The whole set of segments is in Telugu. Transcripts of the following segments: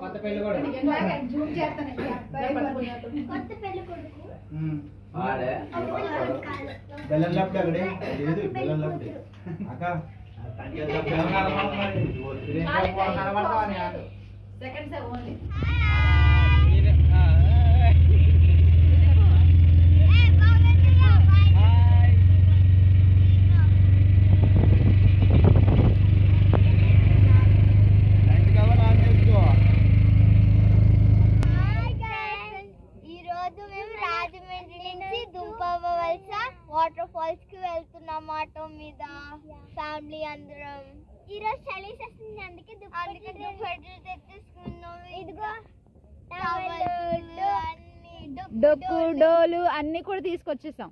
కొత్త పెళ్లి కొడుకు బెల్లం లబ్డి అక్కడే లేదు బెల్లం లబ్డి అక్క సెకండ్స్ ఓన్లీ వాటర్ ఫాల్స్ కి వెళ్తున్నాం ఆటో మీద ఫ్యామిలీ అందరం. ఈరోజు చలి వస్తుంది అందుకే దుప్పట్లు తెచ్చేసుకున్నాం. ఇదిగో డొక్కు డోలు అన్ని కూడా తీసుకొచ్చేసాం.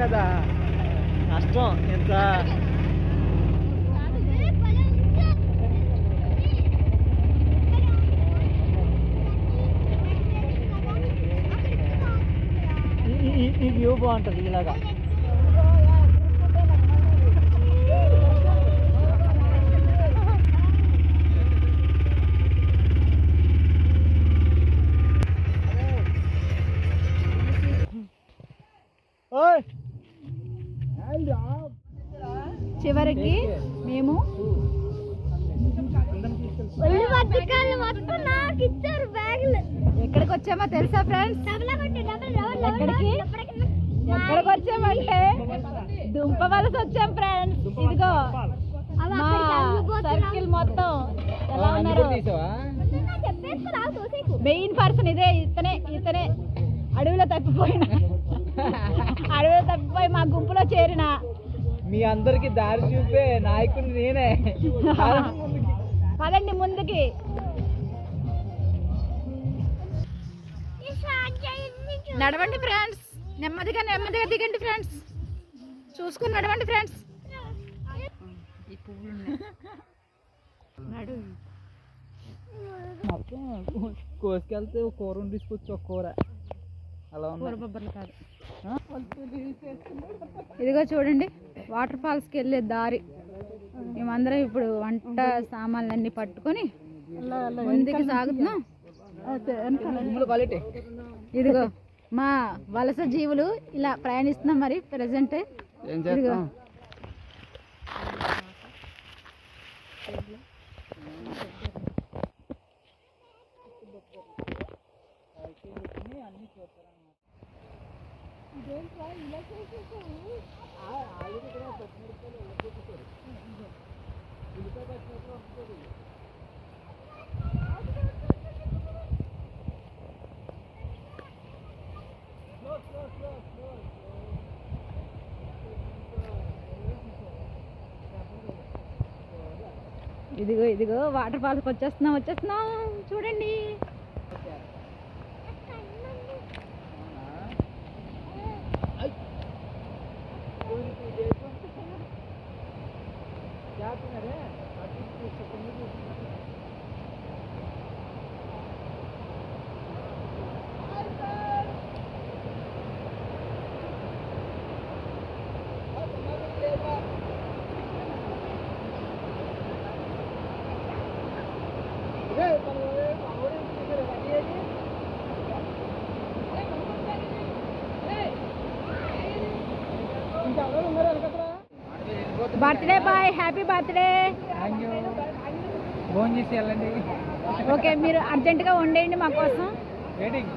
కదా కష్టం ఎంత ఈ వ్యూ బాగుంటుంది ఇలాగా. చివరికి మేము ఎక్కడికి వచ్చామో తెలుసా ఫ్రెండ్స్? ఎక్కడికి వచ్చామంటే దుంప వలస వచ్చాం ఫ్రెండ్స్. ఇదిగో మా సర్కిల్ మొత్తం ఎలా ఉన్నారు. మెయిన్ పర్సన్ ఇదే, ఇతనే అడవిలో తప్పిపోయి మా గుంపులో చేరిన మీ అందరికి దారి చూపే నాయకుడు నేనే. పదండి ముందుకి. నడవండి ఫ్రెండ్స్, నెమ్మదిగా దిగండి ఫ్రెండ్స్, చూసుకుని నడవండి ఫ్రెండ్స్. మొత్తం కోసుకెళ్తే కూర తీసుకొచ్చి ఒక కూర అలా బొబ్బర్లు కాదు. ఇదిగో చూడండి వాటర్ ఫాల్స్కి వెళ్ళే దారి. మేమందరం ఇప్పుడు వంట సామాన్లన్నీ పట్టుకొని ముందుకు సాగుతున్నాం. ఇదిగో మా వలస జీవులు ఇలా ప్రయాణిస్తున్నాం. మరి ప్రెసెంట్ ఇదిగో ఇదిగో వాటర్ ఫాల్స్కి వచ్చేస్తున్నాం చూడండి. Birthday boy, happy birthday. Phone చేసి వెళ్ళండి. ఓకే, మీరు అర్జెంటుగా వండేయండి మా కోసం. వెయిటింగ్.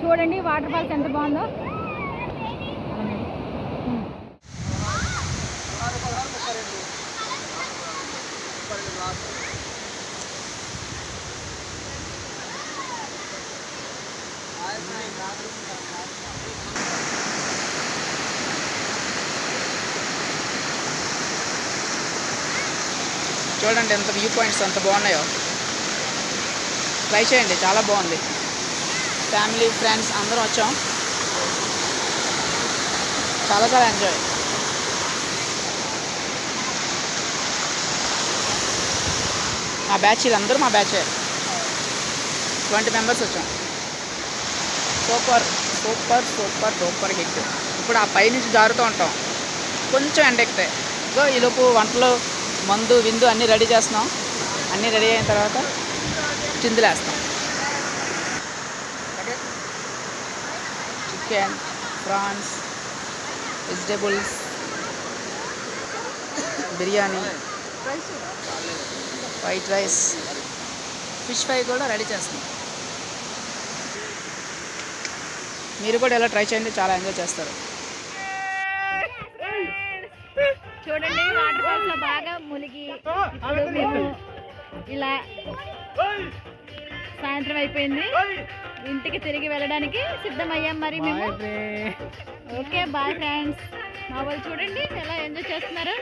చూడండి వాటర్ ఫాల్స్ ఎంత బాగుందో. చూడండి ఎంత వ్యూ పాయింట్స్ ఎంత బాగున్నాయో. ట్రై చేయండి, చాలా బాగుంది. ఫ్యామిలీ ఫ్రెండ్స్ అందరం వచ్చాం, చాలా ఎంజాయ్. మా బ్యాచ్ అందరూ మా బ్యాచే, 20 మెంబర్స్ వచ్చాం. Super super super super hit. ఇప్పుడు ఆ పైనుంచి జారుతూ ఉంటాం, కొంచెం ఎండ ఎక్కుతాయి. ఇగో ఈలోపు వంటలు మందు విందు అన్నీ రెడీ చేస్తున్నాం. అన్నీ రెడీ అయిన తర్వాత చిందులేస్తాం. Chicken, prawns, vegetables, biryani, white rice, fish fry కూడా రెడీ చేస్తున్నాం. మీరు కూడా ఇలా ట్రై చేయండి, చాలా ఎంజాయ్ చేస్తారు. చూడండి వాటర్ ఫాల్స్ లో బాగా మునిగి ఇప్పుడు మేము ఇలా సాయంత్రం అయిపోయింది, ఇంటికి తిరిగి వెళ్ళడానికి సిద్ధమయ్యాం. మరి మేము ఓకే బాయ్ ఫ్రెండ్స్. మా వాళ్ళు చూడండి ఎలా ఎంజాయ్ చేస్తున్నారు.